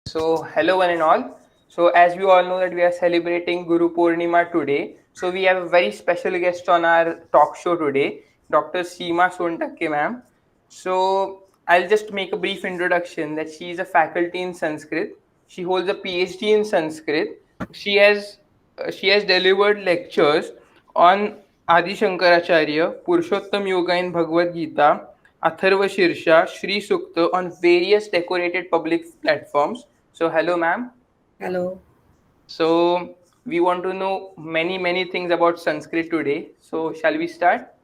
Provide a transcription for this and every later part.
So, hello one and all. So, as we all know that we are celebrating Guru Purnima today, so we have a very special guest on our talk show today, Dr. Seema Sontakke ma'am. So, I'll just make a brief introduction that she is a faculty in Sanskrit. She holds a PhD in Sanskrit. She has delivered lectures on Adi Shankaracharya, Purushottam Yoga in Bhagavad Gita, Atharva Shirsha, Shri Sukta on various decorated public platforms. So, hello, ma'am. Hello. So, we want to know many things about Sanskrit today. So, shall we start?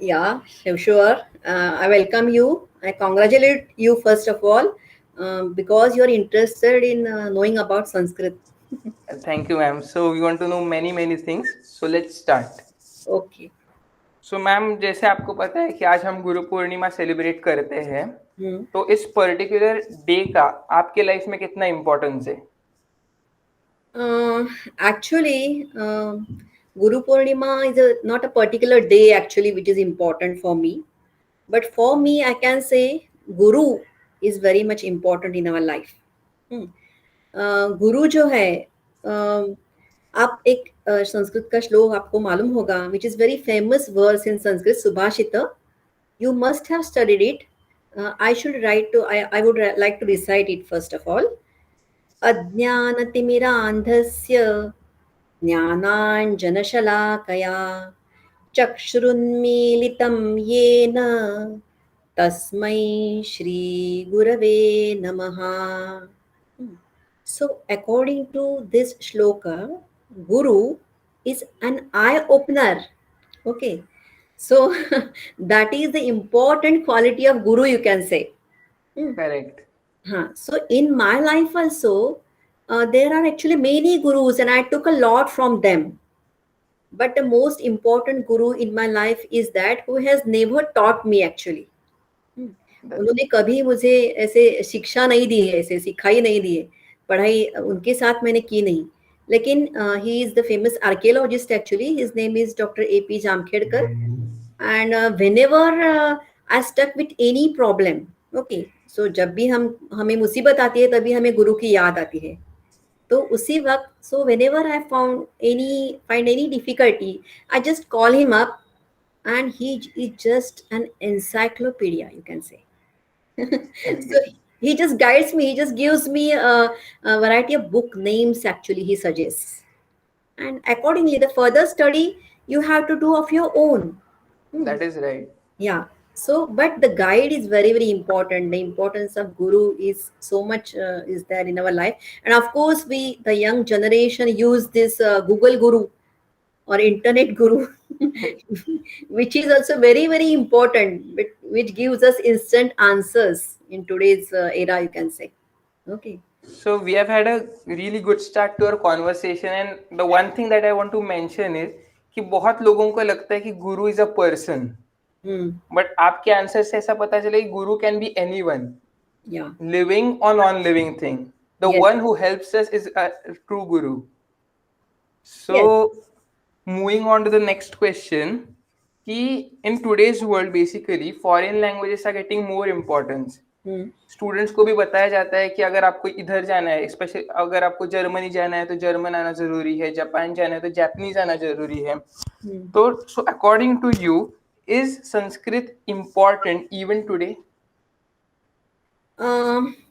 Yeah, sure. I welcome you. I congratulate you first of all because you're interested in knowing about Sanskrit. Thank you, ma'am. So, we want to know many things. So, let's start. Okay. So ma'am जैसे आपको पता है कि आज हम Guru Purnima celebrate करते हैं Hmm. तो इस पर्टिकुलर डे का आपके लाइफ में कितना इम्पोर्टेंस है Uh, actually, Guru Purnima is not a particular day actually which is important for me. But for me, I can say Guru is very much important in our life. Hmm. गुरु जो है आप एक संस्कृत का श्लोक आपको मालूम होगा which is very famous verse in Sanskrit subhashita you must have studied it I should right to I would like to recite it first of all अज्ञानतिमिरान्धस्य ज्ञानाञ्जनशलाकया चक्षुरुन्मीलितं येन तस्मै श्रीगुरवे नमः. So, according to this shloka, Guru is an eye opener. Okay. So, that is the important quality of Guru, you can say. Hmm. Correct So, in my life also, there are actually many Gurus, and I took a lot from them. But the most important Guru in my life is that who has never taught me actually. हम्म, उन्होंने कभी मुझे ऐसे शिक्षा नहीं दी है ऐसे सिखाई नहीं दी है पढ़ाई उनके साथ मैंने की नहीं लेकिन he is the famous archaeologist actually his name is doctor A P Jamkhedkar and whenever I stuck with any problem okay so जब भी हम हमें मुसीबत आती है तभी हमें गुरु की याद आती है तो उसी वक्त so when ever I find any difficulty I just call him up and he is just an encyclopedia you can say. So he just guides me, he just gives me a variety of book names actually he suggests, and accordingly the further study you have to do of your own. Hmm. That is right Yeah. So but the guide is very important. The importance of guru is so much is there in our life, and of course we the young generation use this Google Guru or internet guru which is also very important which gives us instant answers in today's era you can say. Okay. So we have had a really good start to our conversation and the one thing that I want to mention is कि बहुत लोगों को लगता है कि गुरु is a person Hmm. But आपके answer से ऐसा पता चला कि गुरु can be anyone Yeah. living or non-living thing. The Yes. one who helps us is a true guru. Yes. So moving on to the next question कि in today's world basically foreign languages are getting more importance. Hmm. Students को भी बताया जाता है कि अगर आपको इधर जाना है स्पेशली अगर आपको जर्मनी जाना है तो जर्मन आना जरूरी है जापान जाना है तो जापानीज आना जरूरी है Hmm. तो so according to you is Sanskrit important even today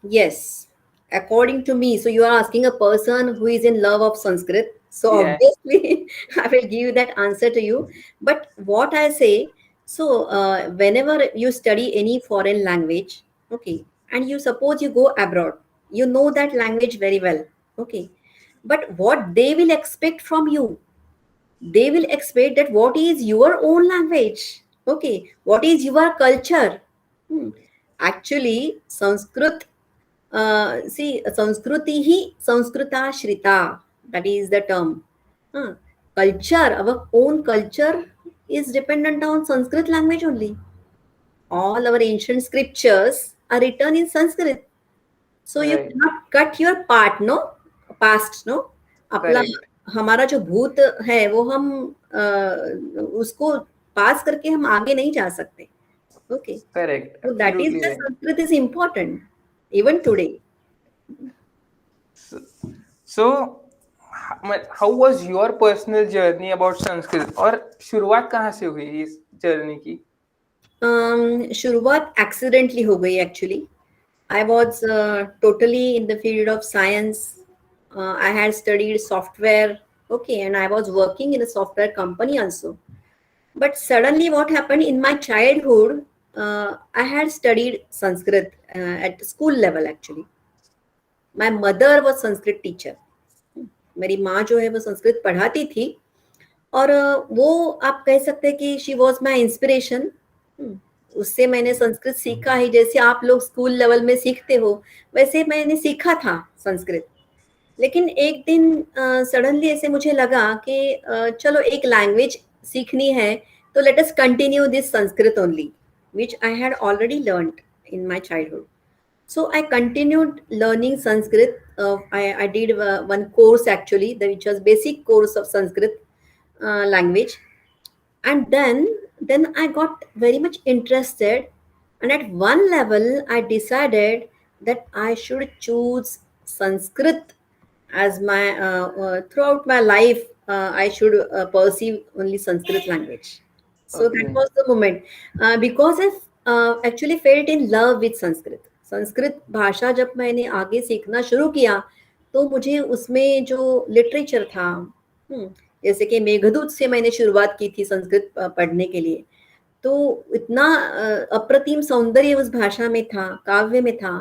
Yes, according to me. So you are asking a person who is in love of Sanskrit. So या obviously, I will give that answer to you. But what I say, so whenever you study any foreign language, okay, and you suppose you go abroad, you know that language very well, okay. But what they will expect from you, they will expect that what is your own language, okay, what is your culture. Hmm. Actually, Sanskrit, see, Sanskriti hi Sanskrita Shrita, that is the term. Huh. Culture, our own culture is dependent on Sanskrit language only. All our ancient scriptures are written in Sanskrit. So you right cannot cut your part, no? Past, no? अपना correct हमारा जो भूत है वो हम उसको पास करके हम आगे नहीं जा सकते. Okay. Correct So that is absolutely the right Sanskrit is important even today. So, so how was your personal journey about Sanskrit, और शुरुआत कहाँ से हुई इस जर्नी की? शुरुआत एक्सीडेंटली हो गई actually. I was totally in the field of science. I had studied software, okay, and I was working in a software company also. But suddenly, what happened in my childhood, I had studied Sanskrit at school level actually. My mother was Sanskrit teacher. मेरी माँ जो है वो संस्कृत पढ़ाती थी. और वो आप कह सकते हैं कि शी वॉज माई इंस्पिरेशन. उससे मैंने संस्कृत सीखा ही, जैसे आप लोग स्कूल लेवल में सीखते हो वैसे मैंने सीखा था संस्कृत. लेकिन एक दिन सडनली ऐसे मुझे लगा कि चलो एक लैंग्वेज सीखनी है, तो let us continue this Sanskrit only, which I had already learned in my childhood. So I continued learning Sanskrit. I did one course actually, which was basic course of Sanskrit language, and then I got very much interested, and at one level I decided that I should choose Sanskrit as my throughout my life. I should perceive only Sanskrit language. So that Okay. was the moment, because I actually felt in love with Sanskrit. Sanskrit भाषा जब मैंने आगे सीखना शुरू किया तो मुझे उसमें जो लिटरेचर था, जैसे कि मेघदूत से मैंने शुरुआत की थी संस्कृत पढ़ने के लिए, तो इतना अप्रतिम सौंदर्य उस भाषा में था, काव्य में था.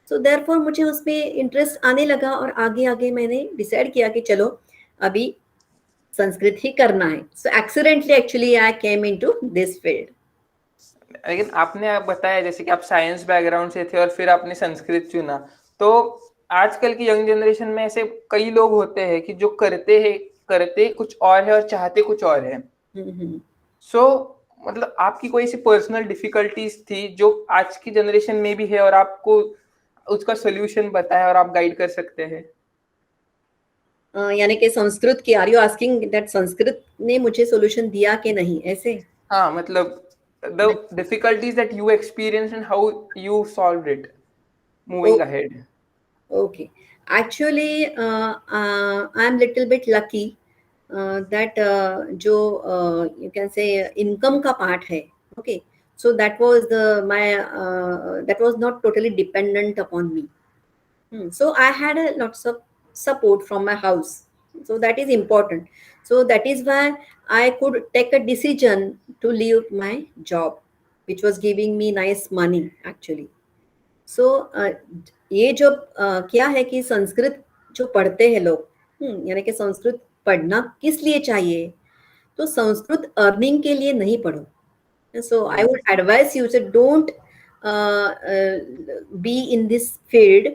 सो देयरफॉर मुझे उसमें इंटरेस्ट आने लगा और आगे आगे मैंने डिसाइड किया कि चलो अभी संस्कृत ही करना है. So accidentally actually I came into this field. लेकिन आपने आप बताया जैसे कि आप साइंस बैकग्राउंड से थे और फिर आपने संस्कृत चुना, तो आजकल की यंग जनरेशन में ऐसे कई लोग होते हैं कि जो करते कुछ और है और चाहते कुछ और है. सो मतलब आपकी कोई ऐसी पर्सनल डिफिकल्टीज थी जो आज की जनरेशन में भी है और आपको उसका सोल्यूशन बताया और आप गाइड कर सकते हैं? यानी कि संस्कृत की, are you asking that Sanskrit ने मुझे सॉल्यूशन दिया कि नहीं, ऐसे? हाँ, मतलब the difficulties that you experience and how you solved it moving ahead. Okay. Actually, I'm little bit lucky that जो you can say income का part है. Okay. So that was that was not totally dependent upon me. So I had a lots of support from my house. So that is important. So that is why I could take a decision to leave my job, which was giving me nice money actually. सो ये जो क्या है कि संस्कृत जो पढ़ते हैं लोग, यानी कि संस्कृत पढ़ना किस लिए चाहिए, तो संस्कृत अर्निंग के लिए नहीं पढ़ो. So I would advise you say don't be in this field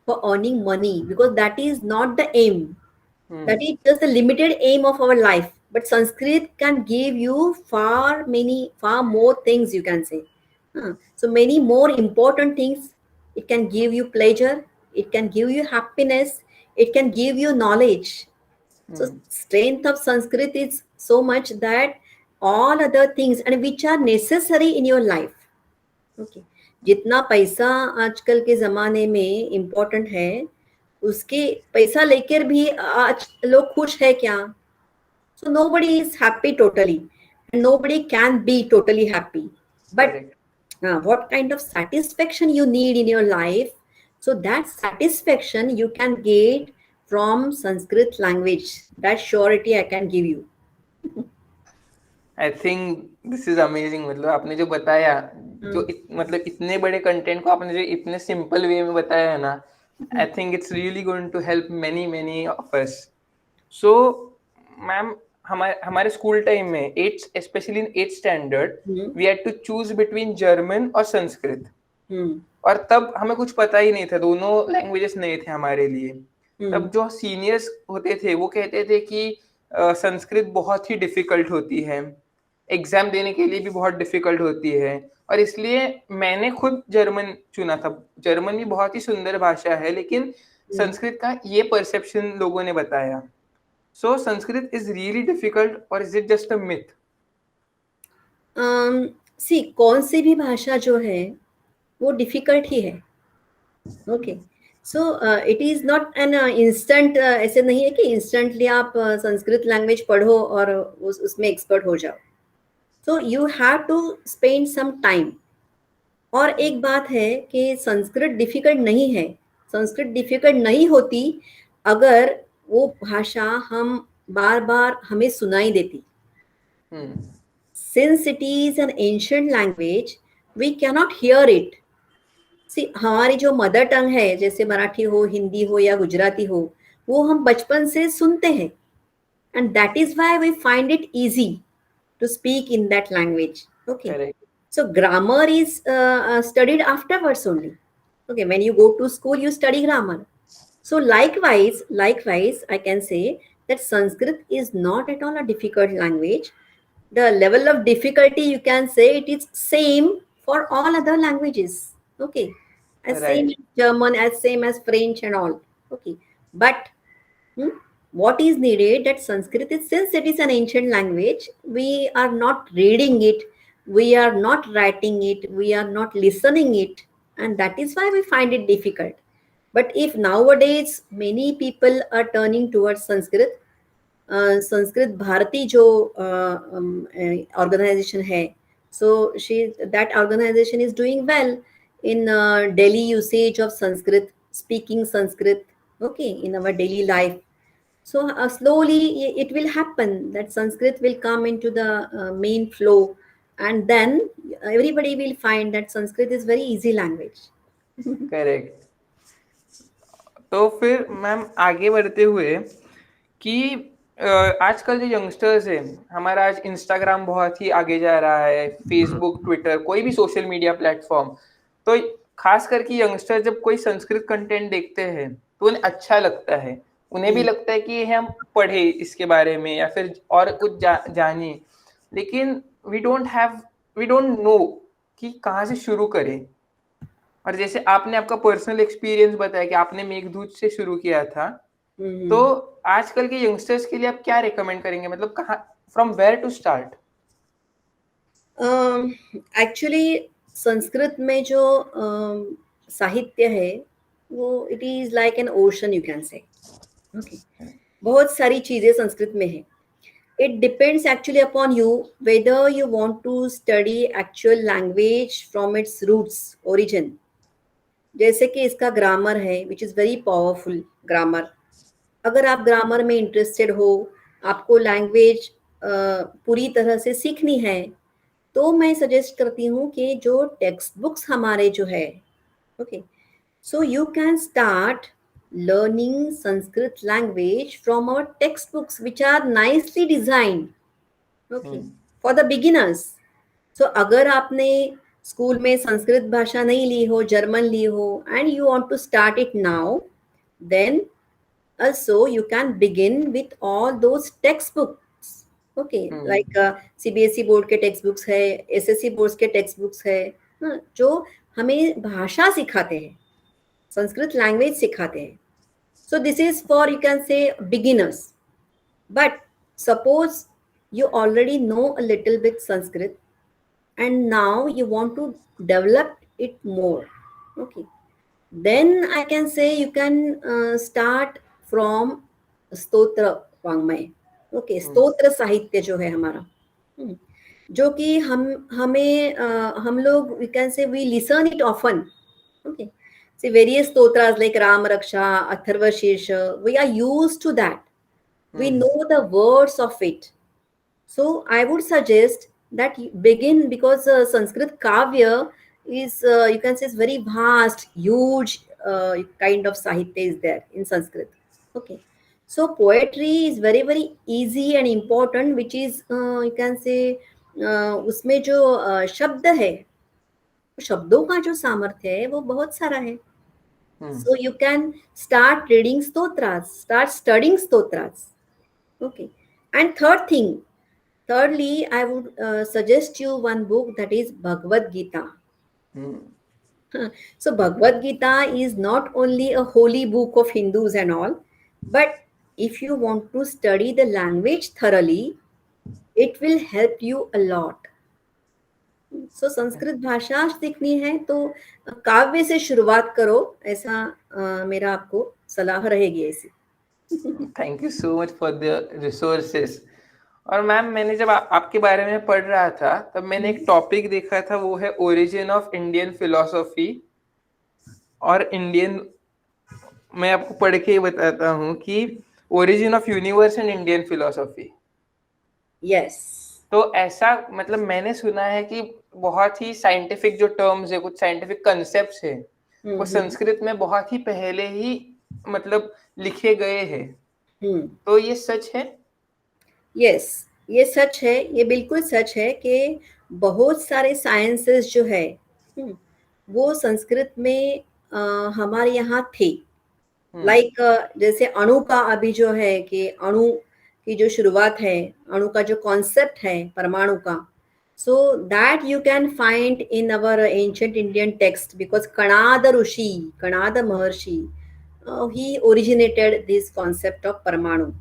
for earning money, because that is not the aim. That is just the limited aim of our life. But Sanskrit can give you far more things, you can say. So many more important things. It can give you pleasure. It can give you happiness. It can give you knowledge. So strength of Sanskrit is so much that all other things and which are necessary in your life. Okay. जितना पैसा आजकल के जमाने में important है, उसके पैसा लेकर भी आज लोग खुश है क्या? So nobody is happy totally, and nobody can be totally happy. But what kind of satisfaction you need in your life? So that satisfaction you can get from Sanskrit language. That surety I can give you. I think this is amazing. मतलब आपने जो बताया, जो मतलब इतने बड़े content को आपने जो इतने सिंपल वे में बताया है ना, I think it's really going to help many many of us. So ma'am, हमारे स्कूल टाइम में eighth, specially in eighth standard, we had to choose between German और संस्कृत. और तब हमें कुछ पता ही नहीं था, दोनों लैंग्वेजेस नए थे हमारे लिए. तब जो सीनियर्स होते थे वो कहते थे कि संस्कृत बहुत ही डिफिकल्ट होती है, एग्जाम देने के लिए भी बहुत डिफिकल्ट होती है, और इसलिए मैंने खुद जर्मन चुना था. जर्मन भी बहुत ही सुंदर भाषा है, लेकिन संस्कृत का ये परसेप्शन लोगों ने बताया. So Sanskrit is really difficult और is it just a myth? See कौन सी भी भाषा जो है वो डिफिकल्ट ही है. Okay. So it is not an instant, ऐसे नहीं है कि इंस्टेंटली आप संस्कृत लैंग्वेज पढ़ो और उसमें एक्सपर्ट हो जाओ. So you have to spend some time. और एक बात है कि संस्कृत डिफिकल्ट नहीं है. संस्कृत डिफिकल्ट नहीं होती अगर वो भाषा हम बार बार हमें सुनाई देती. Since it is an ancient language, we cannot hear it. See, हमारी जो मदर टंग है, जैसे मराठी हो, हिंदी हो या गुजराती हो, वो हम बचपन से सुनते हैं. And that is why we find it easy to speak in that language. Okay. Correct. So grammar is studied afterwards only. Okay, when you go to school, you study grammar. So likewise, I can say that Sanskrit is not at all a difficult language. The level of difficulty, you can say it is same for all other languages. Okay, as same Right. as German, as same as French and all. Okay, but hmm, what is needed that Sanskrit is, since it is an ancient language, we are not reading it, we are not writing it, we are not listening it, and that is why we find it difficult. But if nowadays many people are turning towards Sanskrit, Sanskrit Bharti जो organization है, so that organization is doing well in daily usage of Sanskrit, speaking Sanskrit, okay, in our daily life. So slowly it will happen that Sanskrit will come into the main flow, and then everybody will find that Sanskrit is very easy language. Correct. तो फिर ma'am आगे बढ़ते हुए कि आजकल जो youngsters है, हमारा आज इंस्टाग्राम बहुत ही आगे जा रहा है, फेसबुक, ट्विटर, कोई भी सोशल मीडिया प्लेटफॉर्म. तो खास करके यंगस्टर जब कोई संस्कृत कंटेंट देखते हैं तो उन्हें अच्छा लगता है, उन्हें भी लगता है कि हम पढ़े इसके बारे में या फिर और कुछ जानिए, लेकिन वी डोंट नो कि कहाँ से शुरू करें. और जैसे आपने आपका पर्सनल एक्सपीरियंस बताया कि आपने मेघदूत से शुरू किया था, तो आजकल के यंगस्टर्स के लिए आप क्या रिकमेंड करेंगे, मतलब कहाँ, from where to start? Actually Sanskrit में जो साहित्य है वो it is like an ocean, you can say. Okay, बहुत सारी चीजें संस्कृत में है. It depends actually upon you whether you want to study actual language from its roots, origin. जैसे कि इसका ग्रामर है which is very powerful grammar. अगर आप ग्रामर में इंटरेस्टेड हो, आपको लैंग्वेज पूरी तरह से सीखनी है, तो मैं सजेस्ट करती हूँ कि जो टेक्स्ट बुक्स हमारे जो है, okay, so you can start learning Sanskrit language from our text books which are nicely designed, okay, for the beginners. So अगर आपने स्कूल में संस्कृत भाषा नहीं ली हो, जर्मन ली हो, and you want to start it now, then also you can begin with all those textbooks. Okay, like CBSE board के text books है, SSC बोर्ड के टेक्स्ट बुक्स है, जो हमें भाषा सिखाते हैं, संस्कृत लैंग्वेज सिखाते हैं. So this is for, you can say, beginners. But suppose you already know a little bit Sanskrit and now you want to develop it more, okay, then I can say you can start from स्तोत्र वाङ्मय. Okay, स्तोत्र साहित्य जो है हमारा, जो कि हम लोग, we can say, we listen it often. Okay, see various stotras like Ram Raksha, Atharva Shirsha, we are used to that, we know the words of it. So I would suggest that you begin, because Sanskrit kavya is, you can say, is very vast, huge kind of sahitya is there in Sanskrit. Okay, so poetry is very very easy and important, which is, you can say, उसमें जो शब्द है, शब्दों का जो सामर्थ्य है वो बहुत सारा है. So you can start reading stotras, start studying stotras. Okay, and thirdly, I would suggest you one book, that is Bhagavad Gita. So Bhagavad Gita is not only a holy book of Hindus and all, but if you want to study the language thoroughly, it will help you a lot. सो संस्कृत भाषा सीखनी है तो काव्य से शुरुआत करो, ऐसा मेरा आपको सलाह रहेगी ऐसी। Thank you so much for the resources. और मैम मैंने जब आपके बारे में पढ़ रहा था तब मैंने एक टॉपिक देखा था, वो है ओरिजिन ऑफ इंडियन फिलोसॉफी और इंडियन। मैं आपको पढ़ के ही बताता हूँ कि origin of universe and Indian philosophy. Yes. तो ऐसा मतलब मैंने सुना है कि बहुत ही साइंटिफिक जो टर्म्स है, कुछ साइंटिफिक कंसेप्ट्स है, वो संस्कृत में बहुत ही पहले ही मतलब लिखे गए हैं। तो ये सच है? यस, ये सच है, ये बिल्कुल सच है कि बहुत सारे साइंसेस जो है वो संस्कृत में हमारे यहाँ थे। लाइक जैसे अणु का अभी जो है कि अणु की जो शुरुआत है, अणु का जो कॉन्सेप्ट है परमाणु का, so that you can find in our ancient Indian text because Kanada rishi, Kanada maharshi, he originated this concept of Parmanu.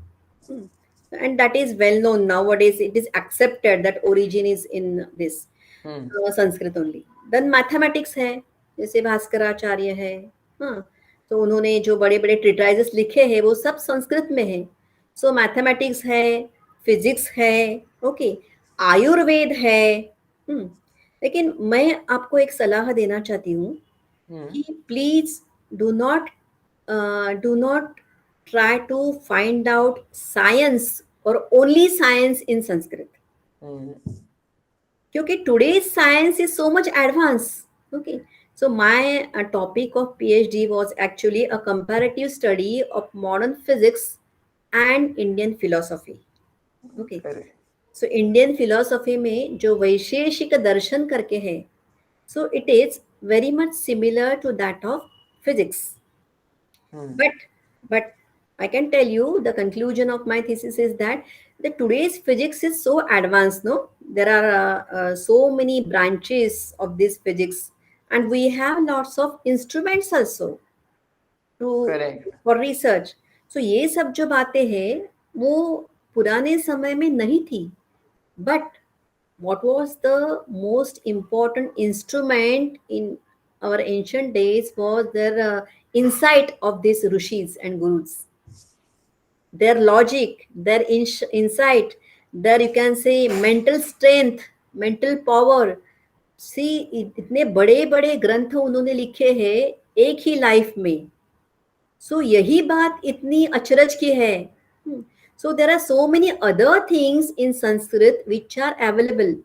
And that is well known nowadays. It is accepted that origin is in this Sanskrit only. Then mathematics है, जैसे भास्कराचार्य है, हाँ, तो उन्होंने जो बड़े बड़े ट्रिटाइजेस लिखे हैं वो सब संस्कृत में है। सो मैथमेटिक्स है, फिजिक्स है, ओके, आयुर्वेद है। लेकिन मैं आपको एक सलाह देना चाहती हूँ कि please do not do not try to find out science or only science in Sanskrit. क्योंकि today's science is so much advanced. Okay. So my topic of PhD was actually a comparative study of modern physics and Indian philosophy. Okay. So Indian philosophy में जो वैशेषिक दर्शन करके है, so it is very much similar to that of physics. But I can tell you the conclusion of my thesis is that the today's physics is so advanced. No, there are so many branches of this physics, and we have lots of instruments also to Correct. for research. So ये सब जो बातें हैं वो पुराने समय में नहीं थी. But what was the most important instrument in our ancient days was their insight of these rishis and gurus, their logic, their insight, their you can say mental strength, mental power. See, इतने बड़े बड़े ग्रंथ उन्होंने लिखे हैं एक ही life में. सो यही बात इतनी अचरज की है. So there are so many other things in Sanskrit which are available,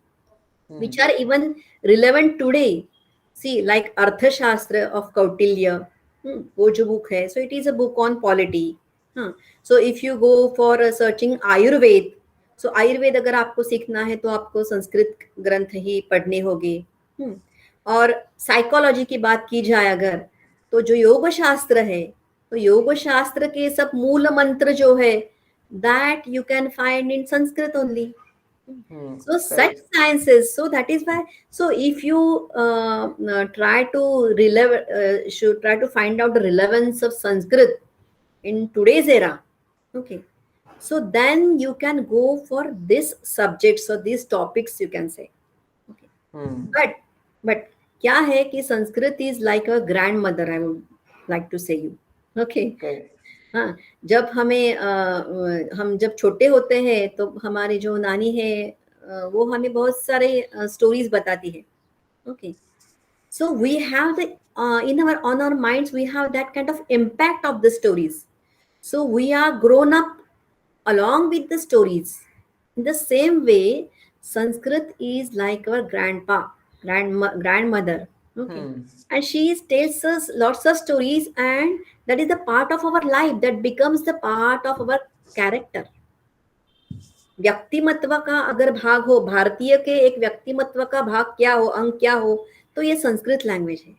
which are even relevant today. See, like Arthashastra of Kautilya, वो जो book है, so it is a book on polity. So if you go for searching Ayurved, so Ayurved अगर आपको सीखना है तो आपको संस्कृत ग्रंथ ही पढ़ने होंगे. और साइकोलॉजी की बात की जाए अगर, तो जो योग शास्त्र है, तो योग शास्त्र के सब मूल मंत्र जो है, that you can find in Sanskrit only. So such sciences, so that is why, so if you try to should try to find out the relevance of Sanskrit in today's era, okay, so then you can go for this subjects or these topics you can say, okay. But क्या है कि Sanskrit is like a grandmother, I would like to say you, okay. हाँ, जब हम जब छोटे होते हैं तो हमारी जो नानी है वो हमें बहुत सारे स्टोरीज बताती है. Okay, so we have the in our on our minds we have that kind of impact of the stories. So we are grown up along with the stories. In the same way, Sanskrit is like our grandmother. Okay. And she tells us lots of stories, and that is the part of our life that becomes the part of our character. व्यक्तिमत्व का अगर भाग हो, भारतीय के एक व्यक्तिमत्व का भाग क्या हो, अंग क्या हो, तो ये संस्कृत लैंग्वेज है.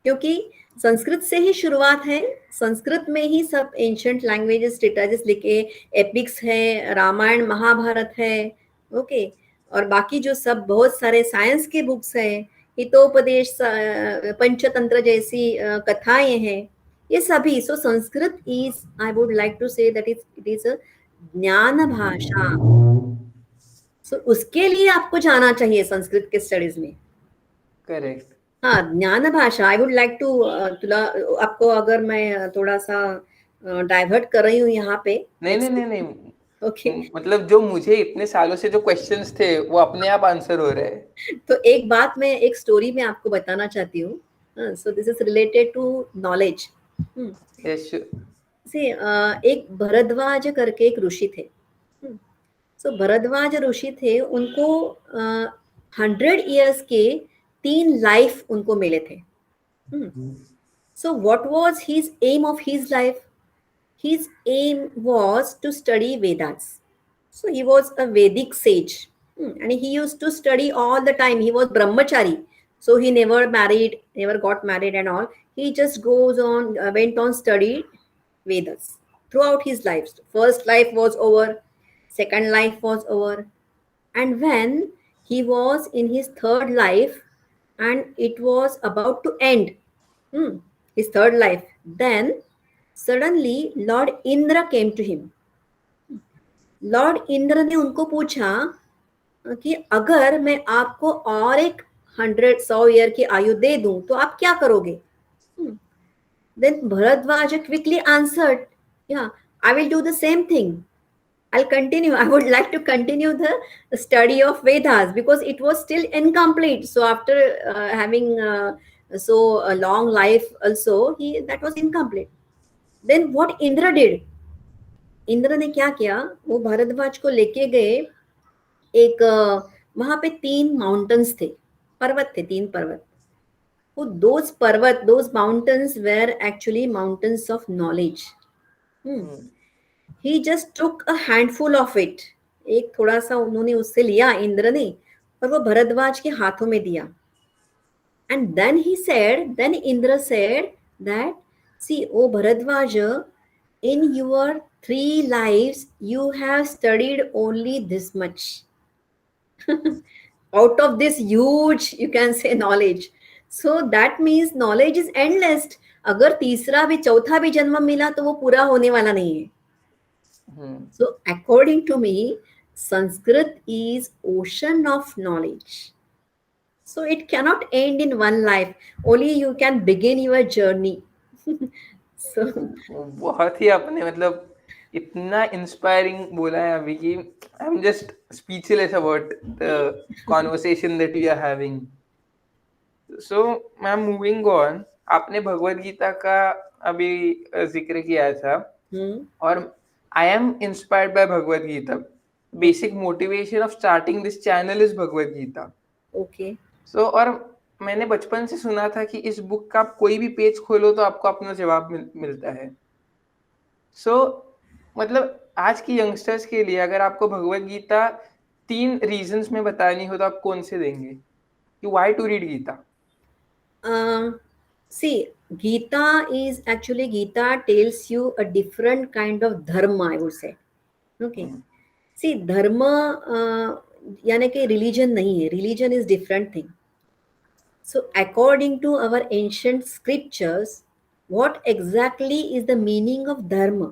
क्योंकि संस्कृत से ही शुरुआत है, संस्कृत में ही सब एंशिएंट लैंग्वेजेस लिटरेचर्स लिखे, एपिक्स है, रामायण महाभारत है, ओके, और बाकी जो सब बहुत सारे साइंस के बुक्स हैं, हितोपदेश, पंचतंत्र जैसी कथाएं हैं, ये सभी. So Sanskrit is, I would like to say that it is a gyan bhasha. सो उसके लिए आपको जाना चाहिए संस्कृत के स्टडीज में. करेक्ट. हाँ, ज्ञान भाषा आई वुड लाइक टू तुला आपको अगर मैं थोड़ा सा डाइवर्ट कर रही हूँ यहाँ पे. नहीं नहीं नहीं नहीं. ओके. मतलब जो मुझे इतने सालों से जो क्वेश्चंस थे वो अपने आप आंसर हो रहे हैं. तो एक बात मैं एक स्टोरी में आपको बताना चाहती हूँ. So this is related to knowledge. Yes. से एक भरद्वाज करके एक ऋषि थे. सो भरद्वाज ऋषि थे, उनको 100 ईयर्स के 3 लाइफ उनको मिले थे. So what was his aim of his life? His aim was to study Vedas. So he was a Vedic sage. And he used to study all the time. He was brahmachari. So he never married, never got married and all. He just went on studied Vedas throughout his life. First life was over. Second life was over. And when he was in his third life and it was about to end, his third life, then suddenly Lord Indra came to him. Lord Indra ने उनको पूछा कि अगर मैं आपको और एक 100 year की आयु दे दूं तो आप क्या करोगे? देन भरद्वाज क्विकली आंसर्ड, या I will do the same thing. I'll continue. I would like to continue the study of Vedas because it was still incomplete. So after having so a long life also, that was incomplete. Then what Indra did? Indra ने क्या किया? वो भारद्वाज को लेके गए एक वहां पे 3 माउंटेन्स थे, पर्वत थे, 3 पर्वत. वो those mountains were actually mountains of knowledge. He just took a handful of it. एक थोड़ा सा उन्होंने उससे लिया इंद्र ने और वो भरद्वाज के हाथों में दिया. And then Indra said that, see O Bharadwaj, in your 3 lives you have studied only this much out of this huge, you can say, knowledge. So that means knowledge is endless. अगर तीसरा भी चौथा भी जन्म मिला तो वो पूरा होने वाला नहीं है. So according to me, Sanskrit is ocean of knowledge. So it cannot end in one life. Only you can begin your journey. So बहुत ही आपने मतलब इतना इंस्पायरिंग बोला है अभी कि I am just speechless about the conversation that we are having. So ma'am, moving on, आपने भगवत गीता का अभी जिक्र किया था. और I am inspired by Bhagavad Gita. Basic motivation of starting this channel is Bhagavad Gita. Okay. So और मैंने बचपन से सुना था कि इस बुक का आप कोई भी पेज खोलो तो आपको अपना जवाब मिलता है. सो मतलब आज की यंगस्टर्स के लिए अगर आपको भगवत गीता 3 रीजंस में बतानी हो तो आप कौन से देंगे कि why to read Gita? See, Gita is actually, Gita tells you a different kind of dharma, I would say. Okay. See, dharma यानी कि religion नहीं है. Religion is different thing. So according to our ancient scriptures, what exactly is the meaning of dharma?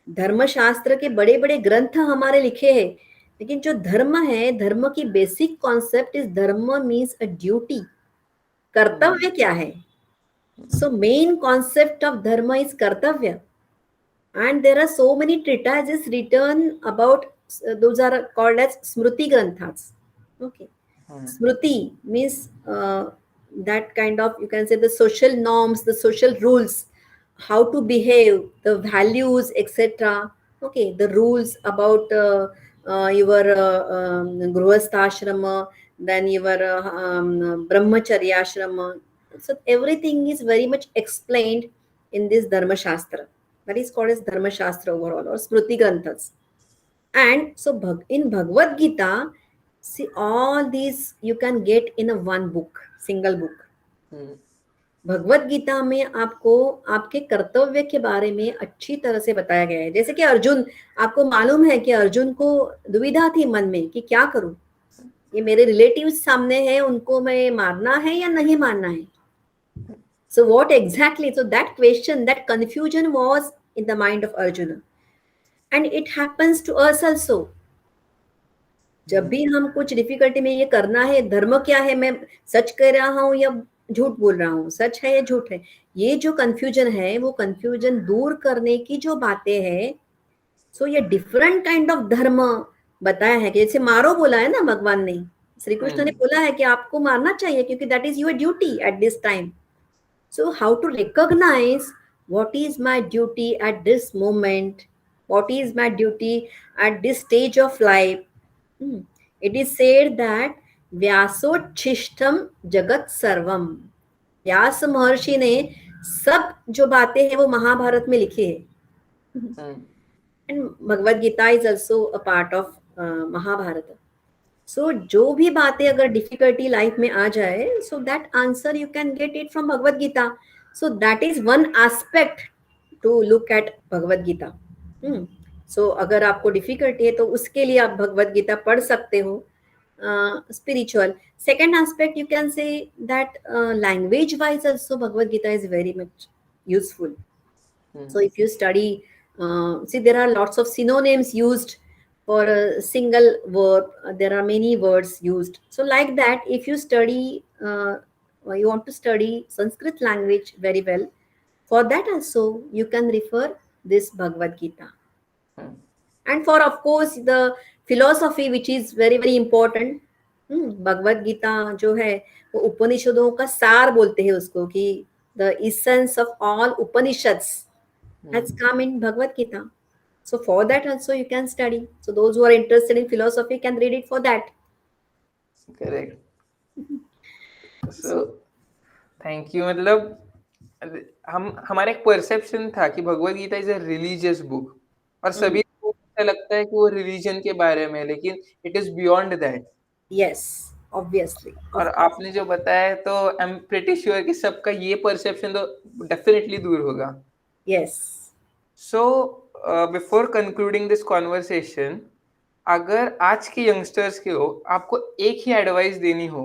धर्म शास्त्र के बड़े बड़े ग्रंथ हमारे लिखे हैं, लेकिन जो धर्म है, धर्म की बेसिक कॉन्सेप्ट इज धर्म मीन्स अ ड्यूटी. कर्तव्य क्या है? सो मेन कॉन्सेप्ट ऑफ धर्म इज कर्तव्य. And there are so many treatises written about, those are called as Smriti Granthas. Okay. Smriti means that kind of, you can say, the social norms, the social rules, how to behave, the values, etc. Okay, the rules about your grihastha then your brahmacharya ashrama. So everything is very much explained in this Dharma Shastra. That is called as Dharma Shastra overall, or Smriti Granthas. And so in Bhagavad Gita, see, all these you can get in a one book, single book. Bhagavad Gita में आपको आपके कर्तव्य के बारे में अच्छी तरह से बताया गया है. जैसे कि अर्जुन, आपको मालूम है कि अर्जुन को दुविधा थी मन में कि क्या करूं, ये मेरे रिलेटिव्स सामने है, उनको मैं मारना है या नहीं मारना है. So what exactly? So that question, that confusion was in the mind of Arjuna. And it happens to us also. जब भी हम कुछ डिफिकल्टी में ये करना है, धर्म क्या है, मैं सच कह रहा हूँ या झूठ बोल रहा हूँ, सच है या झूठ है, ये जो कंफ्यूजन है वो कंफ्यूजन दूर करने की जो बातें हैं, सो ये डिफरेंट काइंड ऑफ धर्म बताया है कि जैसे मारो बोला है ना भगवान ने, श्री कृष्ण ने बोला है कि आपको मारना चाहिए क्योंकि that is your duty at this time. So, how to recognize what is my duty at this moment? What is my duty at this stage of life? Hmm. It is said that व्यासोच्छिष्टम जगत सर्वम. व्यास महर्षि ने सब जो बातें हैं वो महाभारत में लिखी है. And Bhagavad Gita is also a part of Mahabharata. So जो भी बातें अगर डिफिकल्टी लाइफ में आ जाए, so that answer you can get it from Bhagavad Gita. So that is one aspect to look at Bhagavad Gita. So अगर आपको डिफिकल्टी है तो उसके लिए आप भगवत गीता पढ़ सकते हो. Spiritual second aspect, you can say that language wise also Bhagavad Gita is very much useful. So if you study, see there are lots of synonyms used for a single verb. There are many words used. So like that, if you study, you want to study Sanskrit language very well, for that also you can refer this Bhagavad Gita. And for of course the philosophy which is very very important. Bhagavad Gita जो है वो उपनिषदों का सार बोलते हैं उसको, कि the essence of all Upanishads has come in Bhagavad Gita. So for that also you can study. So those who are interested in philosophy can read it for that. Correct. So thank you. मतलब हमारा एक perception था कि Bhagavad Gita is a religious book, और सभी को ऐसा लगता है कि वो रिलीजन के बारे में, लेकिन it is beyond that. Yes, obviously. और आपने जो बताया तो आई एम प्रीटी श्योर कि सबका ये परसेप्शन तो डेफिनेटली दूर होगा. Yes. So before concluding this conversation, अगर आज के यंगस्टर्स के हो आपको एक ही एडवाइस देनी हो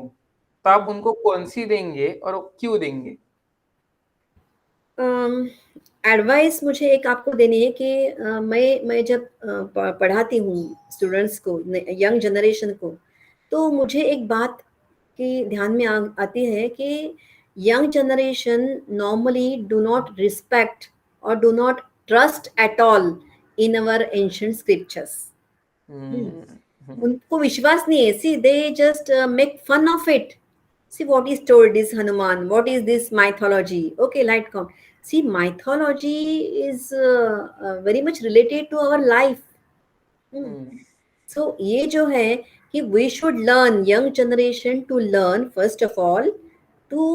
तो आप उनको कौन सी देंगे और क्यों देंगे? एडवाइस मुझे एक आपको देनी है कि मैं जब पढ़ाती हूँ स्टूडेंट्स को, यंग जनरेशन को, तो मुझे एक बात की ध्यान में आती है कि young generation normally do not respect और do not trust at all in our ancient scriptures. उनको विश्वास नहीं है. See they just make fun of it. See what is told is Hanuman. What is this mythology? Okay, light come. See, mythology is very much related to our life. So ये जो है कि we should learn, young generation to learn first of all to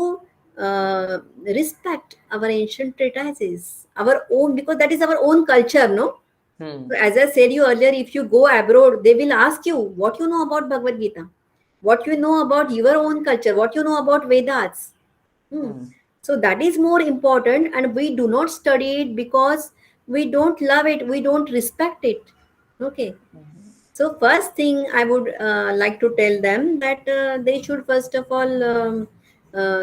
respect our ancient treatises, our own, because that is our own culture, no? So as I said you earlier, if you go abroad, they will ask you what you know about Bhagavad Gita, what you know about your own culture, what you know about Vedas. So that is more important, and we do not study it because we don't love it, we don't respect it. Okay. So first thing I would like to tell them that they should first of all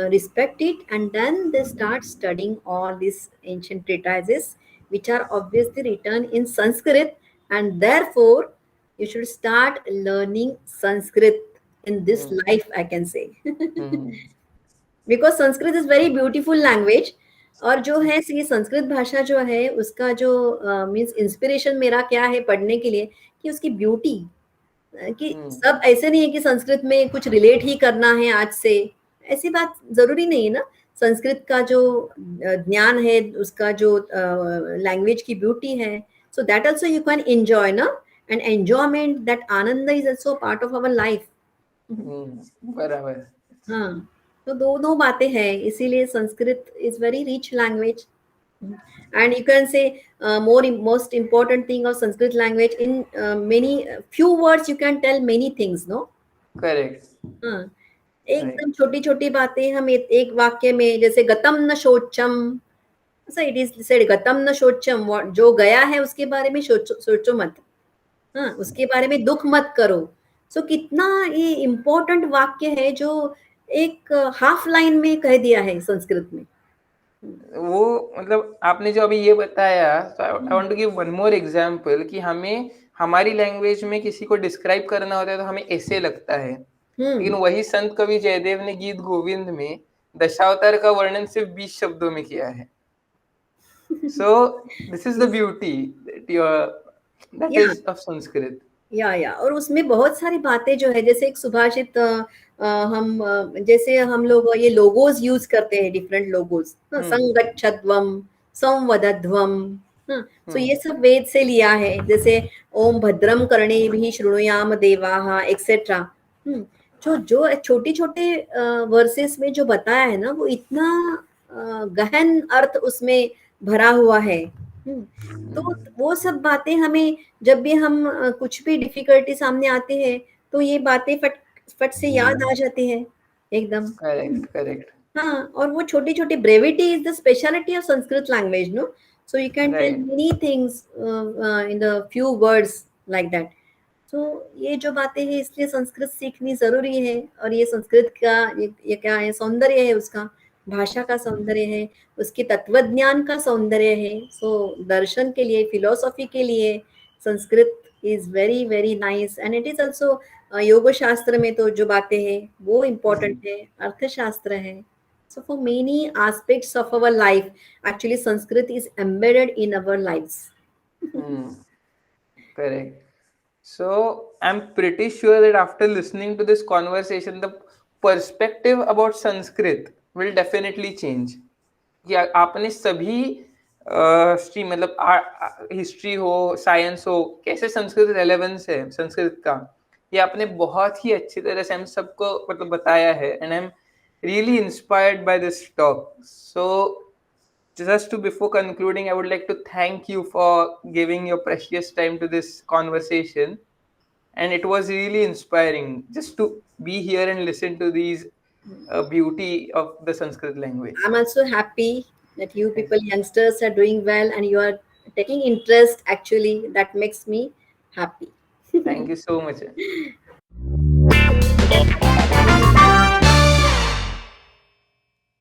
respect it, and then they start studying all these ancient treatises which are obviously written in Sanskrit, and therefore you should start learning Sanskrit in this life, I can say. Because Sanskrit is very beautiful language. और जो है ये संस्कृत भाषा जो है उसका जो means inspiration मेरा क्या है पढ़ने के लिए, कि उसकी ब्यूटी, कि सब ऐसे नहीं है कि संस्कृत में कुछ रिलेट ही करना है आज से, ऐसी बात जरूरी नहीं है ना. संस्कृत का जो ज्ञान है, उसका जो लैंग्वेज की ब्यूटी है, so that also you can enjoy ना, and enjoyment, that anand is also part of our life. बराबर. हाँ, तो दोनों बातें हैं, इसीलिए Sanskrit is very rich language. And you can say most important thing of Sanskrit language, in many few words you can tell many things, no? Correct. हाँ, एकदम छोटी छोटी बातें हम एक वाक्य में, जैसे गतम न शोचम, ऐसा इट इज सेड, गतम न शोचम, जो गया है उसके बारे में सोचो मत. हाँ, उसके बारे में दुख मत करो. सो कितना ये इम्पोर्टेंट वाक्य है जो एक हाफ लाइन में कह दिया है संस्कृत में. वो मतलब आपने जो अभी ये बताया, तो I want to give one more example कि हमारी लैंग्वेज में किसी को डिस्क्राइब करना होता है तो हमें ऐसे लगता है, लेकिन वही संत कवि जयदेव ने गीत गोविंद में दशावतार का वर्णन सिर्फ 20 शब्दों में किया है. So this is the beauty that या is of Sanskrit. या और उसमें बहुत सारी बातें जो है, जैसे एक सुभाषित जैसे हम लोग ये लोगोज यूज करते हैं, डिफरेंट लोगोज, संगच्छध्वम, संवदध्वम, तो ये सब वेद से लिया है, जैसे ओम भद्रम कर्णेभिः शृणुयाम देवाः एक्सेट्रा. जो छोटे छोटे वर्सेस में जो बताया है ना, वो इतना गहन अर्थ उसमें भरा हुआ है. तो वो सब बातें हमें जब भी हम कुछ भी डिफिकल्टी सामने आती है, तो ये बातें फट फट से याद आ जाती है एकदम. Correct. हाँ, और वो छोटी छोटी brevity is the speciality of Sanskrit language, no. So you can tell Right. Many things in the few words like that. तो ये जो बातें हैं, इसलिए संस्कृत सीखनी जरूरी है. और ये संस्कृत का ये क्या है, सौंदर्य है उसका, भाषा का सौंदर्य है, उसकी तत्वज्ञान का सौंदर्य है. सो दर्शन के लिए, फिलोसॉफी के लिए Sanskrit is very very nice. And it is also योग शास्त्र में तो जो बातें हैं वो इम्पोर्टेंट है, अर्थशास्त्र है. So for many aspects of our life, actually Sanskrit is embedded in our lives. Correct. So I'm pretty sure that after listening to this conversation, the perspective about Sanskrit will definitely change. कि आपने सभी stream, मतलब history हो, science हो, कैसे Sanskrit relevance है संस्कृत का, ये आपने बहुत ही अच्छी तरह से हम सबको मतलब बताया है. And I am really inspired by this talk. So just to before concluding, I would like to thank you for giving your precious time to this conversation, and it was really inspiring just to be here and listen to these beauty of the Sanskrit language. I'm also happy that you people, youngsters, are doing well and you are taking interest. Actually, that makes me happy. Thank you so much.